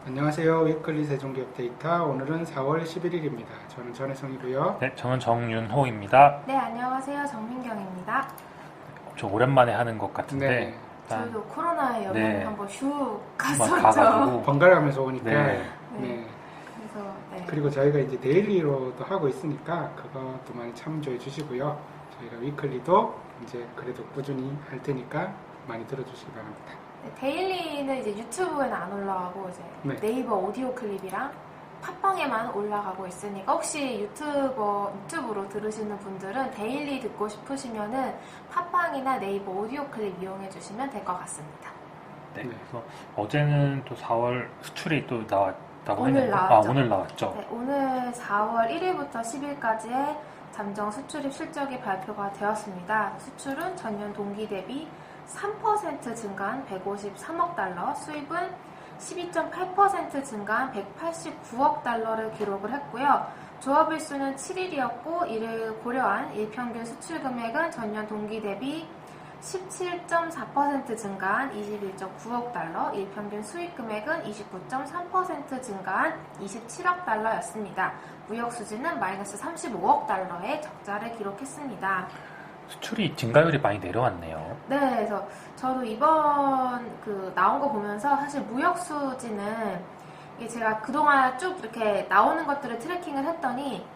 안녕하세요. 위클리 세종기업 데이터. 오늘은 4월 11일입니다. 저는 전혜성이고요. 네, 저는 정윤호입니다. 네, 안녕하세요. 정민경입니다. 좀 오랜만에 하는 것 같은데 네. 일단 저희도 코로나에 영향을 네. 한번 슉 막 갔었죠. 가가지고 번갈아가면서 오니까. 네. 네. 그래서 네. 그리고 저희가 이제 데일리로도 하고 있으니까 그것도 많이 참조해 주시고요. 저희가 위클리도 이제 그래도 꾸준히 할 테니까 많이 들어주시기 바랍니다. 네, 데일리는 이제 유튜브에는 안 올라가고 이제 네. 네이버 오디오 클립이랑 팟빵에만 올라가고 있으니까 혹시 유튜브로 들으시는 분들은 데일리 듣고 싶으시면은 팟빵이나 네이버 오디오 클립 이용해 주시면 될 것 같습니다. 네, 네. 그래서 어제는 또 4월 수출이 또 나왔다고 오늘 했는데 나왔죠. 오늘 나왔죠. 네, 오늘 4월 1일부터 10일까지의 잠정 수출입 실적이 발표가 되었습니다. 수출은 전년 동기 대비 3% 증가한 153억 달러, 수입은 12.8% 증가한 189억 달러를 기록을 했고요. 조합일수는 7일이었고 이를 고려한 일평균 수출 금액은 전년 동기 대비 17.4% 증가한 21.9억 달러, 일평균 수익 금액은 29.3% 증가한 27억 달러였습니다. 무역 수지는 마이너스 35억 달러의 적자를 기록했습니다. 수출이 증가율이 많이 내려왔네요. 네, 그래서 저도 이번 나온 거 보면서 사실 무역 수지는 이게 제가 그동안 쭉 이렇게 나오는 것들을 트래킹을 했더니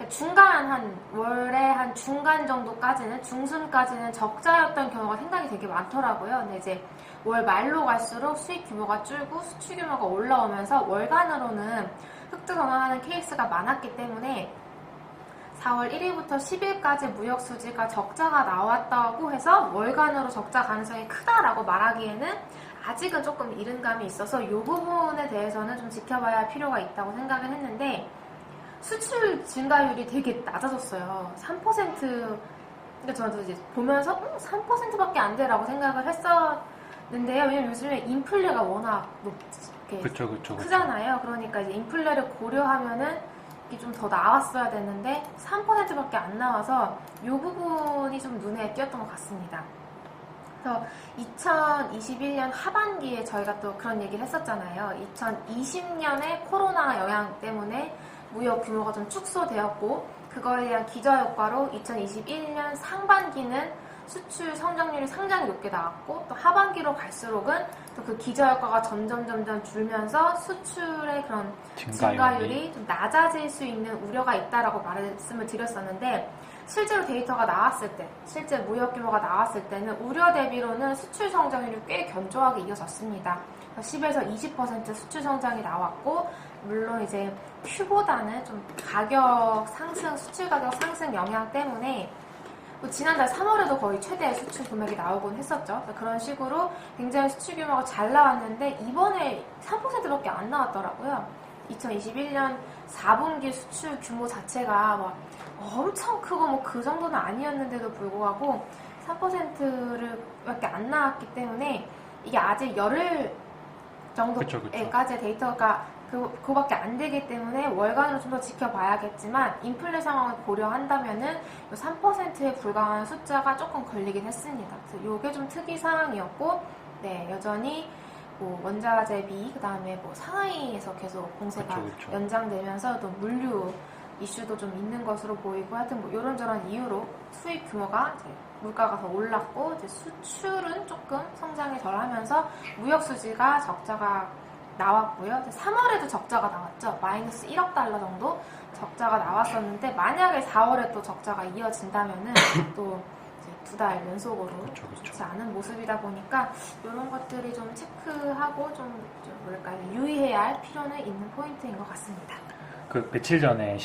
중간 월에 한 중간 정도까지는 중순까지는 적자였던 경우가 상당히 되게 많더라고요. 근데 이제 월 말로 갈수록 수익 규모가 줄고 수출 규모가 올라오면서 월간으로는 흑자전환하는 케이스가 많았기 때문에 4월 1일부터 10일까지 무역 수지가 적자가 나왔다고 해서 월간으로 적자 가능성이 크다라고 말하기에는 아직은 조금 이른 감이 있어서 이 부분에 대해서는 좀 지켜봐야 할 필요가 있다고 생각을 했는데 수출 증가율이 되게 낮아졌어요. 3%. 그러니까 저도 이제 보면서 3%밖에 안 돼라고 생각을 했었는데요. 왜냐면 요즘에 인플레가 워낙 그렇죠. 크잖아요. 그러니까 이제 인플레를 고려하면은 이게 좀 더 나왔어야 됐는데 3%밖에 안 나와서 이 부분이 좀 눈에 띄었던 것 같습니다. 그래서 2021년 하반기에 저희가 또 그런 얘기를 했었잖아요. 2020년에 코로나 영향 때문에 무역 규모가 좀 축소되었고 그거에 대한 기저효과로 2021년 상반기는 수출 성장률이 상당히 높게 나왔고 또 하반기로 갈수록은 또 그 기저효과가 점점 줄면서 수출의 그런 증가율이 좀 낮아질 수 있는 우려가 있다라고 말씀을 드렸었는데 실제로 데이터가 나왔을 때, 실제 무역 규모가 나왔을 때는 우려 대비로는 수출 성장률이 꽤 견조하게 이어졌습니다. 10에서 20% 수출 성장이 나왔고 물론 이제 Q보다는 좀 가격 상승, 수출 가격 상승 영향 때문에 지난달 3월에도 거의 최대 수출 금액이 나오곤 했었죠. 그런 식으로 굉장히 수출 규모가 잘 나왔는데 이번에 3%밖에 안 나왔더라고요. 2021년 4분기 수출 규모 자체가 막 엄청 크고 뭐 그 정도는 아니었는데도 불구하고 3%밖에 안 나왔기 때문에 이게 아직 열흘 정도까지의 데이터가 그거밖에 안 되기 때문에 월간으로 좀 더 지켜봐야겠지만 인플레 상황을 고려한다면은 3%에 불과한 숫자가 조금 걸리긴 했습니다. 그래서 이게 좀 특이 사항이었고, 네 여전히 뭐 원자재비 그다음에 뭐 상하이에서 계속 공세가 연장되면서 또 물류 이슈도 좀 있는 것으로 보이고 하여튼 뭐 이런저런 이유로 수입 규모가 이제 물가가 더 올랐고 이제 수출은 조금 성장이 덜하면서 무역 수지가 적자가 나왔고요. 3월에도 적자가 나왔죠. 마이너스 1억 달러 정도 적자가 나왔었는데 만약에 4월에 또 적자가 이어진다면은 또 두 달 연속으로 좋지 않은 모습이다 보니까 이런 것들이 좀 체크하고 좀 뭐랄까요 유의해야 할 필요는 있는 포인트인 것 같습니다. 그 며칠 전에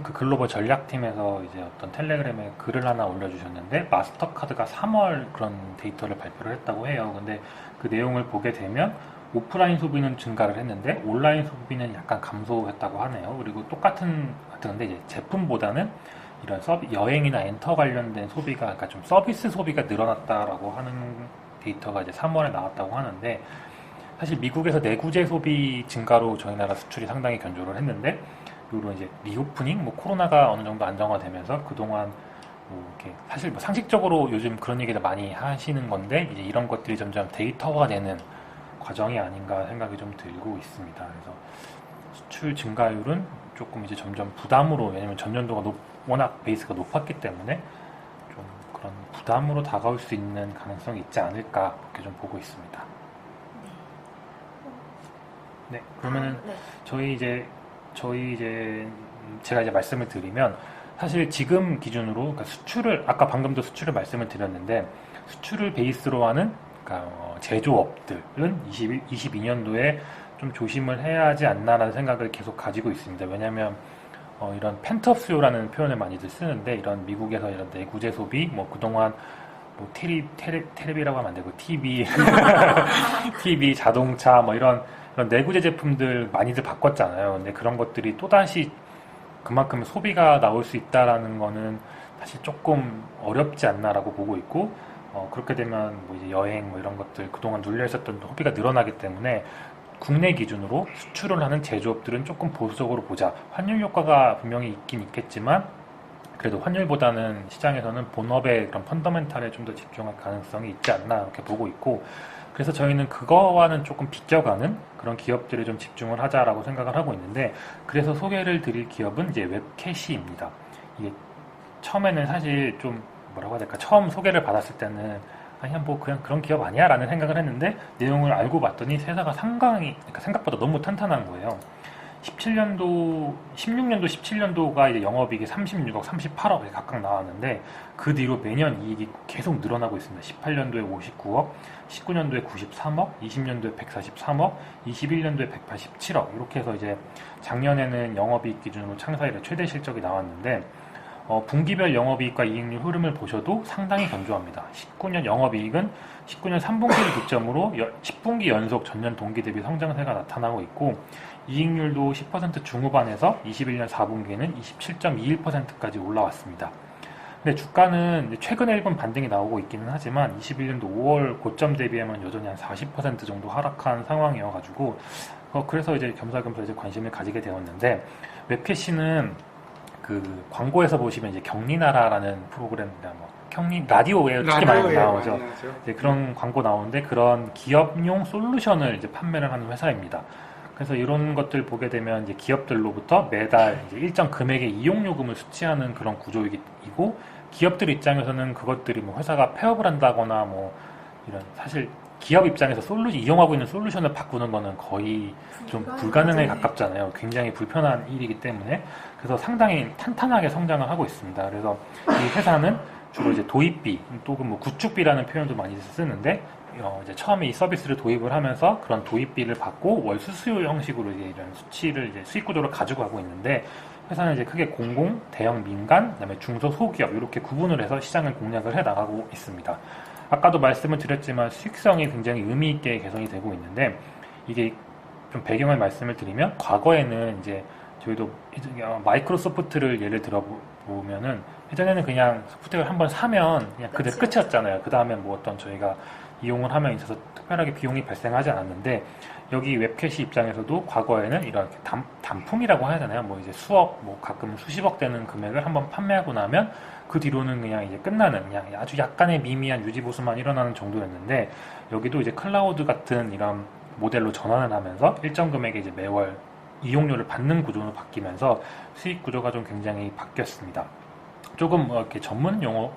그 글로벌 전략팀에서 이제 어떤 텔레그램에 글을 하나 올려주셨는데 마스터카드가 3월 그런 데이터를 발표를 했다고 해요. 근데 그 내용을 보게 되면 오프라인 소비는 증가를 했는데 온라인 소비는 약간 감소했다고 하네요. 그리고 근데 이제 제품보다는 이런 여행이나 엔터 관련된 소비가, 그러니까 좀 서비스 소비가 늘어났다라고 하는 데이터가 이제 3월에 나왔다고 하는데 사실 미국에서 내구재 소비 증가로 저희 나라 수출이 상당히 견조를 했는데 이런 이제 리오프닝, 뭐 코로나가 어느 정도 안정화되면서 그동안 뭐 이렇게 사실 뭐 상식적으로 요즘 그런 얘기를 많이 하시는 건데 이제 이런 것들이 점점 데이터화되는 과정이 아닌가 생각이 좀 들고 있습니다. 그래서 수출 증가율은 조금 이제 점점 부담으로, 왜냐면 전년도가 워낙 베이스가 높았기 때문에 좀 그런 부담으로 다가올 수 있는 가능성이 있지 않을까 그렇게 좀 보고 있습니다. 네, 그러면은 네. 저희 이제 제가 이제 말씀을 드리면 사실 지금 기준으로 그러니까 수출을 아까 방금도 수출을 말씀을 드렸는데 수출을 베이스로 하는 그러니까 제조업들은 22년도에 좀 조심을 해야 하지 않나라는 생각을 계속 가지고 있습니다. 왜냐하면 이런 펜트업 수요라는 표현을 많이들 쓰는데 이런 미국에서 이런 내구재 소비 뭐 그동안 뭐 테레비라고 하면 안 되고 TV, 자동차 뭐 이런 내구재 제품들 많이들 바꿨잖아요. 근데 그런 것들이 또다시 그만큼 소비가 나올 수 있다라는 거는 사실 조금 어렵지 않나라고 보고 있고 그렇게 되면 뭐 이제 여행 뭐 이런 것들 그동안 눌려 있었던 소비가 늘어나기 때문에 국내 기준으로 수출을 하는 제조업들은 조금 보수적으로 보자. 환율 효과가 분명히 있긴 있겠지만 그래도 환율보다는 시장에서는 본업의 그런 펀더멘탈에 좀 더 집중할 가능성이 있지 않나 이렇게 보고 있고 그래서 저희는 그거와는 조금 비껴가는 그런 기업들에 좀 집중을 하자라고 생각을 하고 있는데 그래서 소개를 드릴 기업은 이제 웹캐시입니다. 이게 처음에는 사실 좀 뭐라고 해야 될까 처음 소개를 받았을 때는 아니 뭐 그냥 그런 기업 아니야 라는 생각을 했는데 내용을 알고 봤더니 회사가 상당히 그러니까 생각보다 너무 탄탄한 거예요. 16년도, 17년도가 이제 영업이익이 36억, 38억에 각각 나왔는데 그 뒤로 매년 이익이 계속 늘어나고 있습니다. 18년도에 59억, 19년도에 93억, 20년도에 143억, 21년도에 187억 이렇게 해서 이제 작년에는 영업이익 기준으로 창사 이래 최대 실적이 나왔는데 분기별 영업이익과 이익률 흐름을 보셔도 상당히 견조합니다. 19년 영업이익은 19년 3분기를 기점으로 10분기 연속 전년 동기 대비 성장세가 나타나고 있고 이익률도 10% 중후반에서 21년 4분기에는 27.21%까지 올라왔습니다. 근데 주가는 최근에 일본 반등이 나오고 있기는 하지만 21년도 5월 고점 대비하면 여전히 한 40% 정도 하락한 상황이어가지고 그래서 이제 겸사겸사 이제 관심을 가지게 되었는데 웹캐시는 그 광고에서 보시면 이제 경리나라라는 프로그램입니다. 뭐 라디오에 특히 많이 나오죠. 이제 그런 광고 나오는데 그런 기업용 솔루션을 이제 판매를 하는 회사입니다. 그래서 이런 것들 보게 되면 이제 기업들로부터 매달 이제 일정 금액의 이용 요금을 수취하는 그런 구조이고 기업들 입장에서는 그것들이 뭐 회사가 폐업을 한다거나 뭐 이런 사실 기업 입장에서 이용하고 있는 솔루션을 바꾸는 거는 거의 좀 불가능에 가깝잖아요. 굉장히 불편한 일이기 때문에 그래서 상당히 탄탄하게 성장을 하고 있습니다. 그래서 이 회사는 주로 이제 도입비 또는 뭐 구축비라는 표현도 많이 쓰는데 이제 처음에 이 서비스를 도입을 하면서 그런 도입비를 받고 월 수수료 형식으로 이제 이런 수치를 이제 수익 구조를 가지고 가고 있는데 회사는 이제 크게 공공, 대형 민간, 그다음에 중소 소기업 이렇게 구분을 해서 시장을 공략을 해 나가고 있습니다. 아까도 말씀을 드렸지만 수익성이 굉장히 의미 있게 개선이 되고 있는데 이게 좀 배경을 말씀을 드리면 과거에는 이제 저희도 마이크로소프트를 예를 들어 보면은 예전에는 그냥 소프트웨어를 한번 사면 그냥 그대로 끝이었잖아요. 그 다음에 뭐 어떤 저희가 이용을 하면 있어서 특별하게 비용이 발생하지 않았는데 여기 웹캐시 입장에서도 과거에는 이런 단품이라고 해야 되나요? 뭐 이제 수억, 뭐 가끔 수십억 되는 금액을 한번 판매하고 나면 그 뒤로는 그냥 이제 끝나는 그냥 아주 약간의 미미한 유지보수만 일어나는 정도였는데 여기도 이제 클라우드 같은 이런 모델로 전환을 하면서 일정 금액의 이제 매월 이용료를 받는 구조로 바뀌면서 수익 구조가 좀 굉장히 바뀌었습니다. 조금 이렇게 전문 용어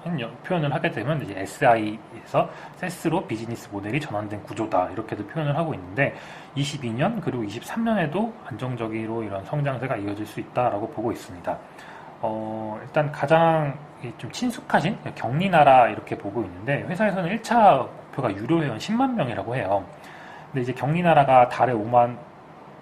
표현을 하게 되면 이제 SI에서 SES로 비즈니스 모델이 전환된 구조다 이렇게도 표현을 하고 있는데 22년 그리고 23년에도 안정적으로 이런 성장세가 이어질 수 있다라고 보고 있습니다. 일단 가장 좀 친숙하신 경리나라 이렇게 보고 있는데 회사에서는 1차 목표가 유료 회원 10만 명이라고 해요. 근데 이제 경리나라가 달에 5만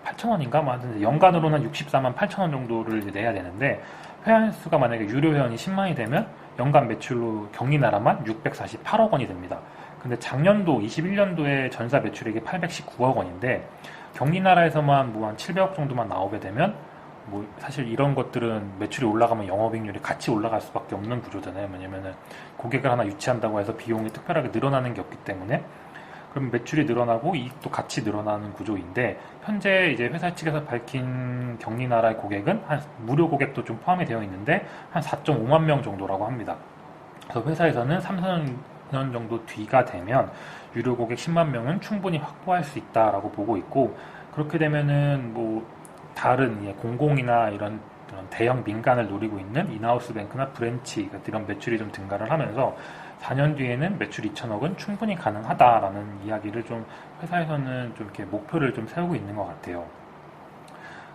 8천 원인가? 뭐 연간으로는 64만 8천 원 정도를 이제 내야 되는데 회원 수가 만약에 유료 회원이 10만이 되면 연간 매출로 경리나라만 648억 원이 됩니다. 근데 작년도 21년도에 전사 매출액이 819억 원인데 경리나라에서만 뭐 한 700억 정도만 나오게 되면 뭐 사실 이런 것들은 매출이 올라가면 영업이익률이 같이 올라갈 수밖에 없는 구조잖아요. 왜냐면은 고객을 하나 유치한다고 해서 비용이 특별하게 늘어나는 게 없기 때문에 그럼 매출이 늘어나고 이익도 같이 늘어나는 구조인데 현재 이제 회사 측에서 밝힌 경리나라의 고객은 한 무료 고객도 좀 포함이 되어 있는데 한 4.5만 명 정도라고 합니다. 그래서 회사에서는 3, 4년 4년 정도 뒤가 되면 유료 고객 10만 명은 충분히 확보할 수 있다라고 보고 있고, 그렇게 되면은 뭐 다른 공공이나 이런 대형 민간을 노리고 있는 인하우스 뱅크나 브랜치 같은 이런 매출이 좀 증가를 하면서 4년 뒤에는 매출 2천억은 충분히 가능하다라는 이야기를 좀 회사에서는 좀 이렇게 목표를 좀 세우고 있는 것 같아요.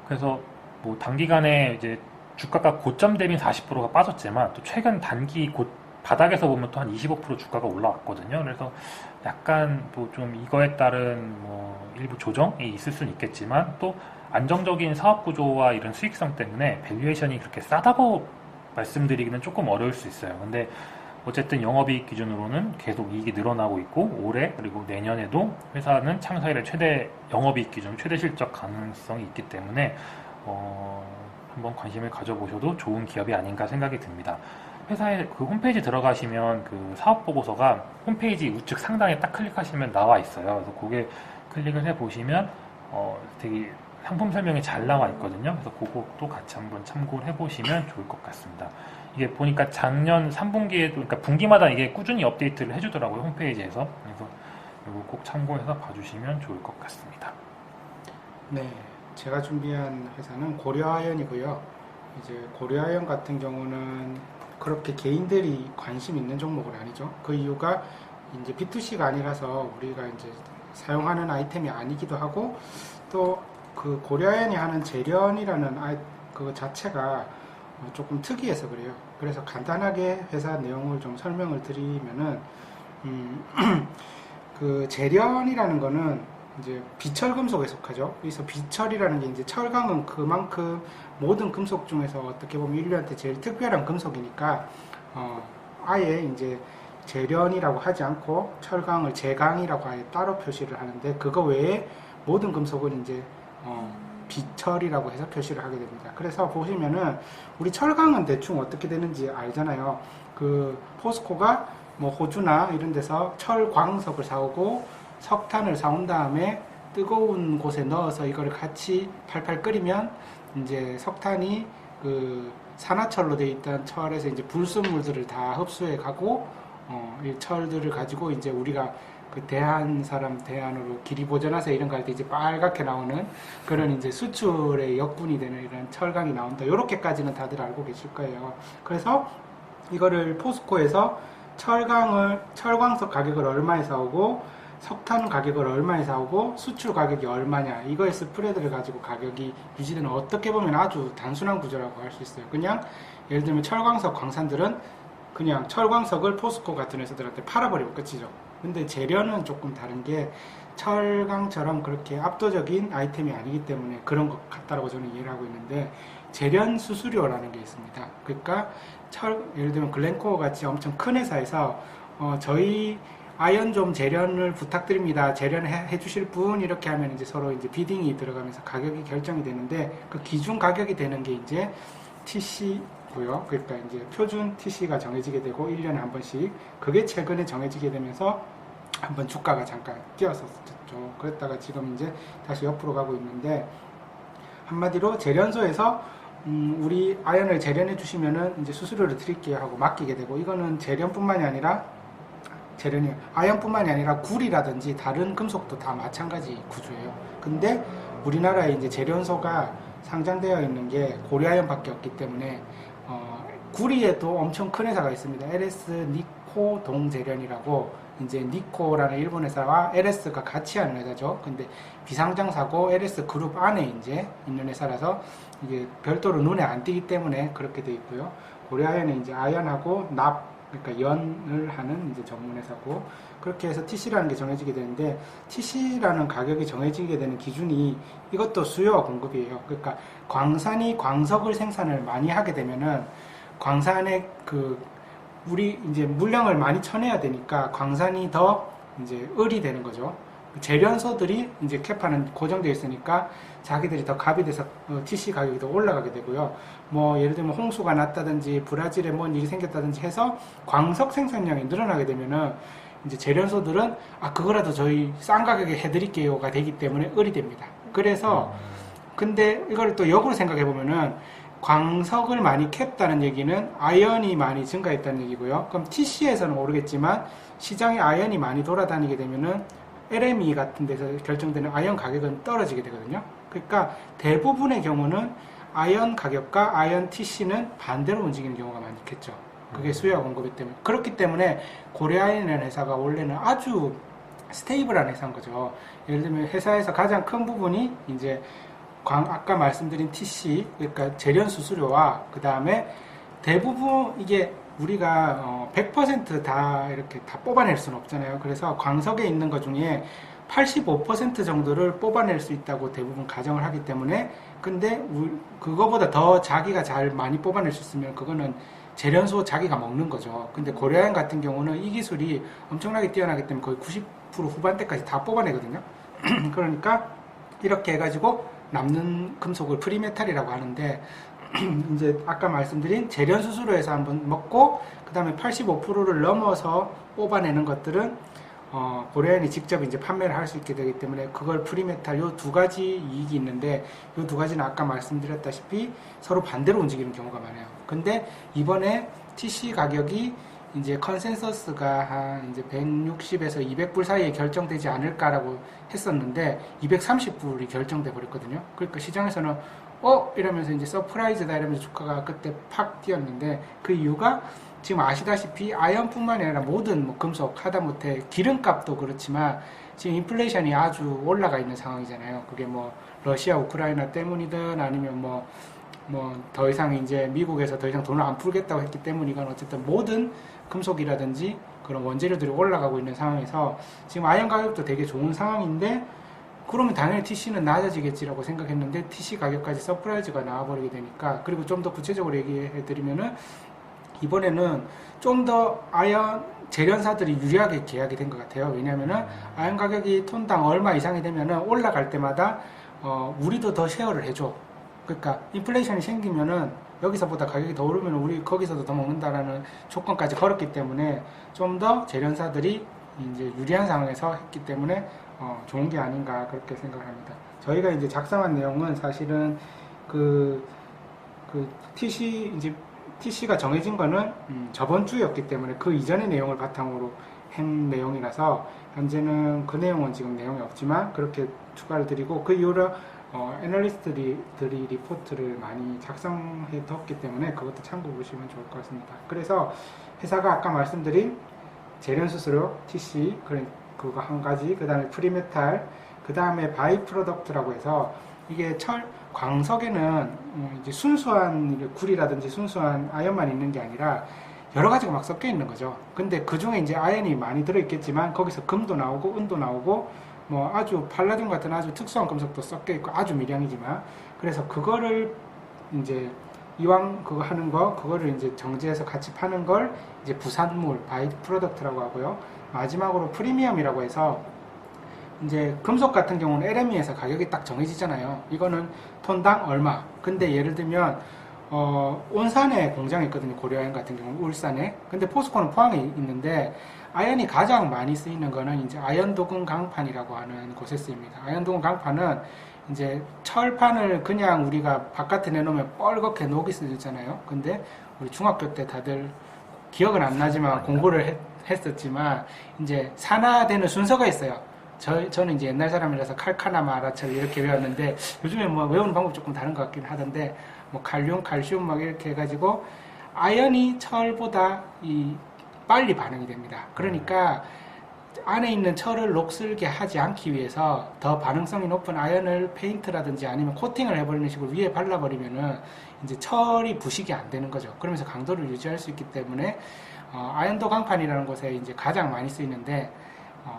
그래서 뭐 단기간에 이제 주가가 고점 대비 40%가 빠졌지만 또 최근 단기 바닥에서 보면 또 한 25% 주가가 올라왔거든요. 그래서 약간 뭐 좀 이거에 따른 뭐 일부 조정이 있을 수는 있겠지만 또 안정적인 사업 구조와 이런 수익성 때문에 밸류에이션이 그렇게 싸다고 말씀드리기는 조금 어려울 수 있어요. 근데 어쨌든 영업이익 기준으로는 계속 이익이 늘어나고 있고 올해 그리고 내년에도 회사는 창사 이래 최대 영업이익 기준 최대 실적 가능성이 있기 때문에 한번 관심을 가져보셔도 좋은 기업이 아닌가 생각이 듭니다. 회사의 그 홈페이지 들어가시면 그 사업 보고서가 홈페이지 우측 상단에 딱 클릭하시면 나와 있어요. 그래서 그게 클릭을 해 보시면 되게 상품 설명이 잘 나와 있거든요. 그래서 그것도 같이 한번 참고를 해 보시면 좋을 것 같습니다. 이게 보니까 작년 3분기에도, 그러니까 분기마다 이게 꾸준히 업데이트를 해주더라고요, 홈페이지에서. 그래서 이거 꼭 참고해서 봐주시면 좋을 것 같습니다. 네, 제가 준비한 회사는 고려아연이고요. 이제 고려아연 같은 경우는 그렇게 개인들이 관심 있는 종목은 아니죠. 그 이유가 이제 B2C가 아니라서 우리가 이제 사용하는 아이템이 아니기도 하고, 또 그 고려아연이 하는 재련이라는 그거 자체가 조금 특이해서 그래요. 그래서 간단하게 회사 내용을 좀 설명을 드리면은, 그 재련이라는 거는 이제 비철 금속에 속하죠. 그래서 비철이라는 게 이제 철강은 그만큼 모든 금속 중에서 어떻게 보면 인류한테 제일 특별한 금속이니까, 아예 이제 재련이라고 하지 않고 철강을 재강이라고 아예 따로 표시를 하는데, 그거 외에 모든 금속은 이제 비철이라고 해서 표시를 하게 됩니다. 그래서 보시면은 우리 철강은 대충 어떻게 되는지 알잖아요. 그 포스코가 뭐 호주나 이런 데서 철광석을 사오고 석탄을 사온 다음에 뜨거운 곳에 넣어서 이걸 같이 팔팔 끓이면 이제 석탄이 그 산화철로 되어 있던 철에서 이제 불순물들을 다 흡수해 가고, 이 철들을 가지고 이제 우리가 그 대안으로 기리보전하세 이런 거 할 때 이제 빨갛게 나오는 그런 이제 수출의 역군이 되는 이런 철강이 나온다. 요렇게까지는 다들 알고 계실 거예요. 그래서 이거를 포스코에서 철광석 가격을 얼마에 사오고 석탄 가격을 얼마에 사오고 수출 가격이 얼마냐, 이거의 스프레드를 가지고 가격이 유지되는, 어떻게 보면 아주 단순한 구조라고 할 수 있어요. 그냥 예를 들면 철광석 광산들은 그냥 철광석을 포스코 같은 회사들한테 팔아버리고 끝이죠. 근데 재련은 조금 다른 게 철강처럼 그렇게 압도적인 아이템이 아니기 때문에 그런 것 같다라고 저는 이해를 하고 있는데, 재련 수수료라는 게 있습니다. 그러니까 예를 들면 글렌코어 같이 엄청 큰 회사에서 저희 아연 좀 재련을 부탁드립니다. 재련해 주실 분, 이렇게 하면 이제 서로 이제 비딩이 들어가면서 가격이 결정이 되는데, 그 기준 가격이 되는 게 이제 TC고요. 그러니까 이제 표준 TC가 정해지게 되고 1년에 한 번씩, 그게 최근에 정해지게 되면서 한번 주가가 잠깐 뛰었었죠. 그랬다가 지금 이제 다시 옆으로 가고 있는데, 한마디로 재련소에서 우리 아연을 재련해 주시면은 이제 수수료를 드릴게요 하고 맡기게 되고, 이거는 재련뿐만이 아니라 아연뿐만이 아니라 구리라든지 다른 금속도 다 마찬가지 구조예요. 근데 우리나라에 이제 재련소가 상장되어 있는 게 고려아연밖에 없기 때문에 구리에도 엄청 큰 회사가 있습니다. LS 니코 동재련이라고, 이제 니코라는 일본 회사와 LS가 같이 하는 회사죠. 근데 비상장사고 LS 그룹 안에 이제 있는 회사라서 이게 별도로 눈에 안 띄기 때문에 그렇게 돼 있고요. 고려아연은 이제 아연하고 그러니까 연을 하는 이제 전문 회사고, 그렇게 해서 TC라는 게 정해지게 되는데, TC라는 가격이 정해지게 되는 기준이 이것도 수요와 공급이에요. 그러니까 광산이 광석을 생산을 많이 하게 되면은 광산의 우리 이제 물량을 많이 쳐내야 되니까 광산이 더 이제 을이 되는 거죠. 재련소들이 이제 캐파는 고정되어 있으니까 자기들이 더 갑이 돼서 TC 가격이 더 올라가게 되고요. 뭐 예를 들면 홍수가 났다든지 브라질에 뭔 일이 생겼다든지 해서 광석 생산량이 늘어나게 되면은 이제 재련소들은 그거라도 저희 싼 가격에 해드릴게요가 되기 때문에 을이 됩니다. 그래서 근데 이걸 또 역으로 생각해 보면은 광석을 많이 캤다는 얘기는 아연이 많이 증가했다는 얘기고요. 그럼 TC에서는 모르겠지만 시장에 아연이 많이 돌아다니게 되면은 LME 같은 데서 결정되는 아연 가격은 떨어지게 되거든요. 그러니까 대부분의 경우는 아연 가격과 아연 TC는 반대로 움직이는 경우가 많겠죠. 그게 수요와 공급이 때문에. 그렇기 때문에 고려아연이라는 회사가 원래는 아주 스테이블한 회사인 거죠. 예를 들면 회사에서 가장 큰 부분이 이제 아까 말씀드린 TC, 그러니까 재련 수수료와 그 다음에 대부분 이게 우리가 100%다 이렇게 다 뽑아낼 수는 없잖아요. 그래서 광석에 있는 것 중에 85% 정도를 뽑아낼 수 있다고 대부분 가정을 하기 때문에, 근데 그거보다 더 자기가 잘 많이 뽑아낼 수 있으면 그거는 재련소 자기가 먹는 거죠. 근데 고려아연 같은 경우는 이 기술이 엄청나게 뛰어나기 때문에 거의 90% 후반대까지 다 뽑아내거든요. 그러니까 이렇게 해가지고 남는 금속을 프리메탈이라고 하는데, 이제 아까 말씀드린 재련 수수료에서 한번 먹고 그 다음에 85%를 넘어서 뽑아내는 것들은 고려아연이 직접 이제 판매를 할 수 있게 되기 때문에 그걸 프리메탈, 요 두 가지 이익이 있는데, 요 두 가지는 아까 말씀드렸다시피 서로 반대로 움직이는 경우가 많아요. 근데 이번에 TC 가격이 이제 컨센서스가 한 이제 160에서 200불 사이에 결정되지 않을까라고 했었는데 230불이 결정돼 버렸거든요. 그러니까 시장에서는 이러면서 이제 서프라이즈다 이러면서 주가가 그때 팍 뛰었는데, 그 이유가 지금 아시다시피 아연뿐만이 아니라 모든 뭐 금속 하다못해 기름값도 그렇지만 지금 인플레이션이 아주 올라가 있는 상황이잖아요. 그게 뭐 러시아 우크라이나 때문이든 아니면 뭐 더 이상 이제 미국에서 더 이상 돈을 안 풀겠다고 했기 때문이건 어쨌든 모든 금속이라든지 그런 원재료들이 올라가고 있는 상황에서 지금 아연 가격도 되게 좋은 상황인데, 그러면 당연히 TC는 낮아지겠지라고 생각했는데 TC 가격까지 서프라이즈가 나와버리게 되니까, 그리고 좀 더 구체적으로 얘기해드리면은 이번에는 좀 더 아연 재련사들이 유리하게 계약이 된 것 같아요. 왜냐면은 아연 가격이 톤당 얼마 이상이 되면은 올라갈 때마다 우리도 더 쉐어를 해줘. 그러니까 인플레이션이 생기면은 여기서보다 가격이 더 오르면 우리 거기서도 더 먹는다라는 조건까지 걸었기 때문에 좀 더 재련사들이 이제 유리한 상황에서 했기 때문에 좋은 게 아닌가 그렇게 생각을 합니다. 저희가 이제 작성한 내용은 사실은 그 TC가 정해진 거는 저번 주였기 때문에 그 이전의 내용을 바탕으로 한 내용이라서 현재는 그 내용은 지금 내용이 없지만 그렇게 추가를 드리고, 그 이후로 애널리스트들이 리포트를 많이 작성해 뒀기 때문에 그것도 참고해 보시면 좋을 것 같습니다. 그래서 회사가 아까 말씀드린 재련 수수료, TC, 그거 한 가지, 그 다음에 프리메탈, 그 다음에 바이 프로덕트라고 해서 이게 광석에는 이제 순수한 굴이라든지 순수한 아연만 있는 게 아니라 여러 가지가 막 섞여 있는 거죠. 근데 그 중에 이제 아연이 많이 들어있겠지만 거기서 금도 나오고 은도 나오고 뭐 아주 팔라듐 같은 아주 특수한 금속도 섞여 있고 아주 미량이지만, 그래서 그거를 이제 이왕 그거 하는 거, 그거를 이제 정제해서 같이 파는 걸 이제 부산물, 바이 프로덕트라고 하고요. 마지막으로 프리미엄이라고 해서 이제 금속 같은 경우는 LME에서 가격이 딱 정해지잖아요. 이거는 톤당 얼마. 근데 예를 들면 온산에 공장이 있거든요. 고려아연 같은 경우는 울산에. 근데 포스코는 포항에 있는데 아연이 가장 많이 쓰이는 거는 이제 아연도금 강판이라고 하는 곳에 쓰입니다. 아연도금 강판은 이제 철판을 그냥 우리가 바깥에 내놓으면 뻘겋게 녹이 쓰잖아요. 근데 우리 중학교 때 다들 기억은 안 나지만 공부를 했었지만 이제 산화되는 순서가 있어요. 저는 이제 옛날 사람이라서 칼카나 마라철 이렇게 외웠는데 요즘에 뭐 외우는 방법 조금 다른 것 같긴 하던데 뭐 칼륨, 칼슘 막 이렇게 해가지고 아연이 철보다 빨리 반응이 됩니다. 그러니까 안에 있는 철을 녹슬게 하지 않기 위해서 더 반응성이 높은 아연을 페인트라든지 아니면 코팅을 해버리는 식으로 위에 발라버리면은 이제 철이 부식이 안 되는 거죠. 그러면서 강도를 유지할 수 있기 때문에 아연도 강판이라는 곳에 이제 가장 많이 쓰이는데,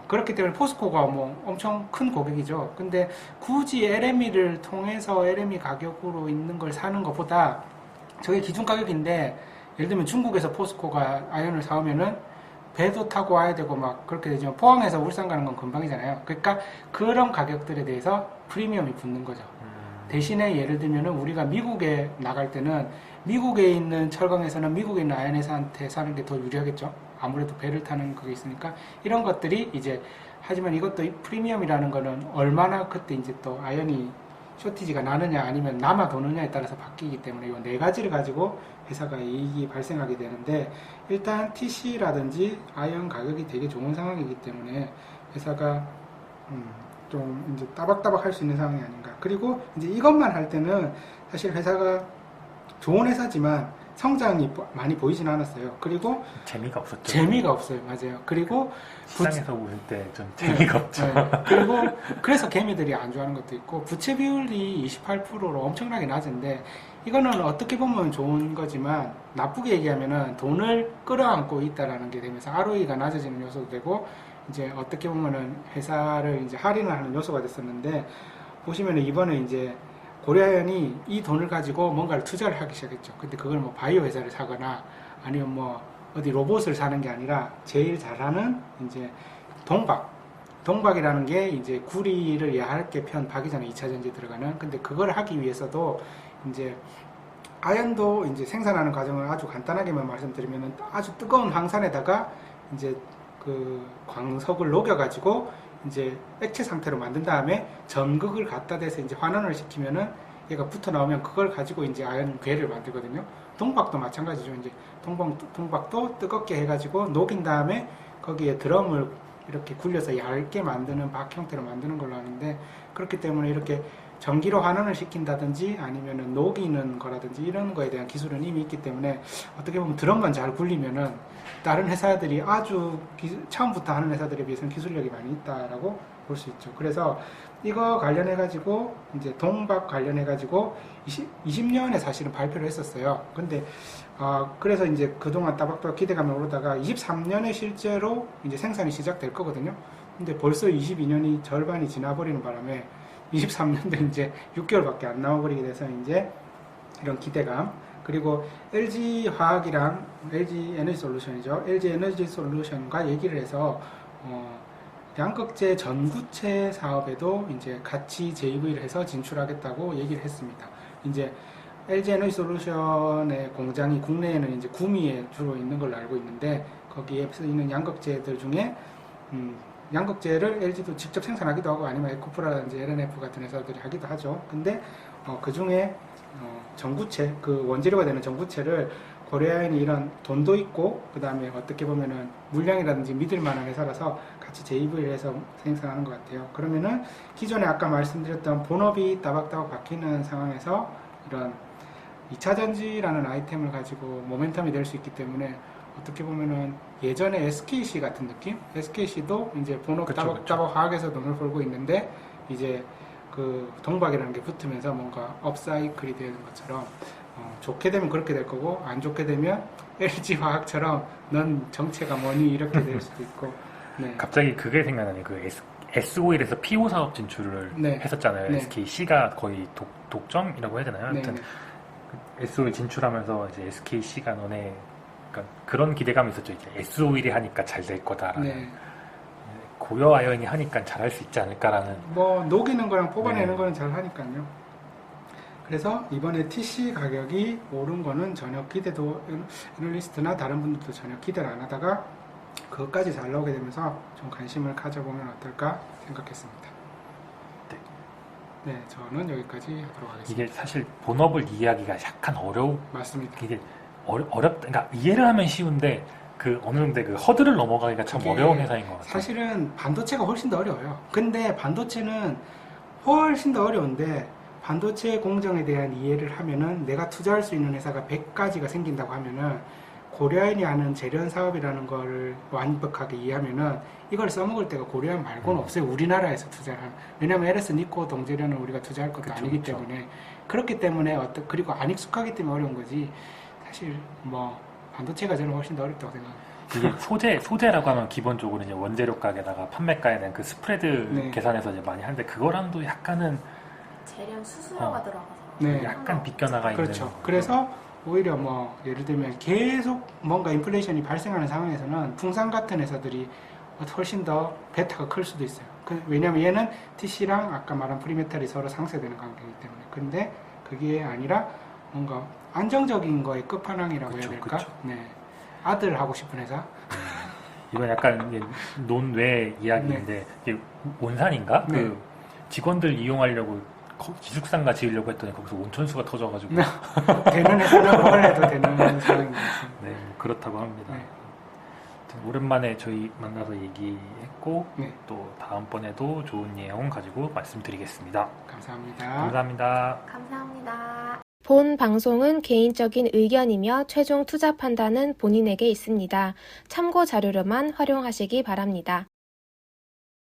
그렇기 때문에 포스코가 뭐 엄청 큰 고객이죠. 근데 굳이 LME를 통해서 LME 가격으로 있는 걸 사는 것보다 저게 기준 가격인데, 예를 들면 중국에서 포스코가 아연을 사오면은 배도 타고 와야 되고 막 그렇게 되지만 포항에서 울산 가는 건 금방이잖아요. 그러니까 그런 가격들에 대해서 프리미엄이 붙는 거죠. 대신에 예를 들면은 우리가 미국에 나갈 때는 미국에 있는 철강에서는 미국에 있는 아연 회사한테 사는 게 더 유리하겠죠. 아무래도 배를 타는 그게 있으니까 이런 것들이 이제, 하지만 이것도 프리미엄이라는 거는 얼마나 그때 이제 또 아연이 쇼티지가 나느냐 아니면 남아 도느냐에 따라서 바뀌기 때문에 이 네 가지를 가지고 회사가 이익이 발생하게 되는데 일단 TC라든지 아이언 가격이 되게 좋은 상황이기 때문에 회사가 좀 이제 따박따박 할 수 있는 상황이 아닌가. 그리고 이제 이것만 할 때는 사실 회사가 좋은 회사지만 성장이 많이 보이진 않았어요. 그리고 재미가 없었죠. 재미가 없어요. 맞아요. 그리고 시장에서 보실 때 좀 재미가 없죠. 네. 그리고 그래서 개미들이 안 좋아하는 것도 있고 부채 비율이 28%로 엄청나게 낮은데 이거는 어떻게 보면 좋은 거지만 나쁘게 얘기하면은 돈을 끌어안고 있다라는 게 되면서 ROE가 낮아지는 요소도 되고 이제 어떻게 보면은 회사를 이제 할인을 하는 요소가 됐었는데 보시면은 이번에 이제 고려아연이 이 돈을 가지고 뭔가를 투자를 하기 시작했죠. 근데 그걸 뭐 바이오 회사를 사거나 아니면 뭐 어디 로봇을 사는 게 아니라 제일 잘하는 이제 동박이라는 게 이제 구리를 얇게 편 박이 전에 2차 전지에 들어가는. 근데 그걸 하기 위해서도 이제 아연도 이제 생산하는 과정을 아주 간단하게만 말씀드리면 아주 뜨거운 황산에다가 이제 그 광석을 녹여가지고 이제 액체 상태로 만든 다음에 전극을 갖다 대서 이제 환원을 시키면은 얘가 붙어 나오면 그걸 가지고 이제 아연 괴를 만들거든요. 동박도 마찬가지죠. 이제 동박도 뜨겁게 해가지고 녹인 다음에 거기에 드럼을 이렇게 굴려서 얇게 만드는 박 형태로 만드는 걸로 아는데 그렇기 때문에 이렇게 전기로 환원을 시킨다든지 아니면은 녹이는 거라든지 이런 거에 대한 기술은 이미 있기 때문에 어떻게 보면 드럼만 잘 굴리면은 다른 회사들이 아주 처음부터 하는 회사들에 비해서는 기술력이 많이 있다라고 볼 수 있죠. 그래서 이거 관련해 가지고 이제 동박 관련해 가지고 20년에 사실은 발표를 했었어요. 근데 그래서 이제 그동안 따박따박 기대감이 오르다가 23년에 실제로 이제 생산이 시작될 거거든요. 근데 벌써 22년이 절반이 지나버리는 바람에 23년도 이제 6개월밖에 안 남아버리게 돼서 이제 이런 기대감. 그리고 LG 화학이랑 LG 에너지 솔루션이죠. LG 에너지 솔루션과 얘기를 해서 양극재 전구체 사업에도 이제 같이 JV를 해서 진출하겠다고 얘기를 했습니다. 이제 LG 에너지 솔루션의 공장이 국내에는 이제 구미에 주로 있는 걸로 알고 있는데 거기에 쓰이는 양극재들 중에 양극재를 LG도 직접 생산하기도 하고 아니면 에코프라든지 LNF 같은 회사들이 하기도 하죠. 근데 그 중에 전구체, 그 원재료가 되는 전구체를 고려아연이 이런 돈도 있고 그 다음에 어떻게 보면은 물량이라든지 믿을 만한 회사라서 같이 JV를 해서 생산하는 것 같아요. 그러면은 기존에 아까 말씀드렸던 본업이 따박따박 바뀌는 상황에서 이런 2차 전지라는 아이템을 가지고 모멘텀이 될 수 있기 때문에 어떻게 보면은 예전에 SKC 같은 느낌? SKC도 이제 본업 따박따박 화학에서 돈을 벌고 있는데 이제 그 동박이라는 게 붙으면서 뭔가 업사이클이 되는 것처럼 좋게 되면 그렇게 될 거고 안 좋게 되면 LG 화학처럼 넌 정체가 뭐니 이렇게 될 수도 있고. 네. 갑자기 그게 생각나네. 그 S-오일에서 PO 사업 진출을 네. 했었잖아요. 네. SKC가 거의 독점이라고 해야 되나요? 아무튼 네. S-오일 진출하면서 이제 SKC가 너네 그러니까 그런 기대감이 있었죠. 이제 S-오일이 하니까 잘 될 거다라는. 네. 고려 아연이 하니까 잘할 수 있지 않을까라는. 뭐 녹이는 거랑 뽑아내는 네. 거는 잘 하니까요. 그래서 이번에 TC 가격이 오른 거는 전혀 기대도 애널리스트나 다른 분들도 전혀 기대를 안 하다가 그것까지 잘 나오게 되면서 좀 관심을 가져보면 어떨까 생각했습니다. 네, 저는 여기까지 하도록 하겠습니다. 이게 사실 본업을 이해하기가 약간 맞습니다. 이게 어렵다. 그러니까 이해를 하면 쉬운데 그 어느 정도 그 허들을 넘어가기가 참 그게 어려운 회사인 것 같아요. 사실은 반도체가 훨씬 더 어려워요. 근데 반도체는 훨씬 더 어려운데 반도체 공정에 대한 이해를 하면은 내가 투자할 수 있는 회사가 100가지가 생긴다고 하면은 고려아연이 하는 재련 사업이라는 걸 완벽하게 이해하면은 이걸 써먹을 때가 고려아연 말고는 없어요. 우리나라에서 투자를 하는. 왜냐면 LS 니코 동재련은 우리가 투자할 것도 아니기 때문에 그렇기 때문에 그리고 안 익숙하기 때문에 어려운 거지. 사실 뭐 반도체가 저는 훨씬 더 어렵다고 생각합니다. 이게 소재라고 하면 기본적으로 이제 원재료 가게다가 판매가에 대한 그 스프레드 네. 계산해서 이제 많이 하는데 그거랑도 약간은 재련 수수료가 들어가서 네. 약간 비껴나가 있는. 그렇죠. 그래서 오히려 뭐 예를 들면 계속 뭔가 인플레이션이 발생하는 상황에서는 풍산 같은 회사들이 훨씬 더 베타가 클 수도 있어요. 왜냐면 얘는 TC랑 아까 말한 프리메탈이 서로 상쇄되는 관계이기 때문에. 근데 그게 아니라 뭔가 안정적인 거의 끝판왕이라고 그쵸, 해야 될까? 그쵸. 네. 아들 하고 싶은 회사. 이건 약간 이제 논외 이야기인데 이게 온산인가? 네. 그 직원들 이용하려고 기숙사인가 지으려고 했더니 거기서 온천수가 터져가지고 되는 회사는 뭘 해도 되는 상황인 것 같습니다. 네, 뭐 그렇다고 합니다. 네. 아무튼 오랜만에 저희 만나서 얘기했고 네. 또 다음번에도 좋은 내용 가지고 말씀드리겠습니다. 감사합니다. 감사합니다. 감사합니다. 본 방송은 개인적인 의견이며 최종 투자 판단은 본인에게 있습니다. 참고 자료로만 활용하시기 바랍니다.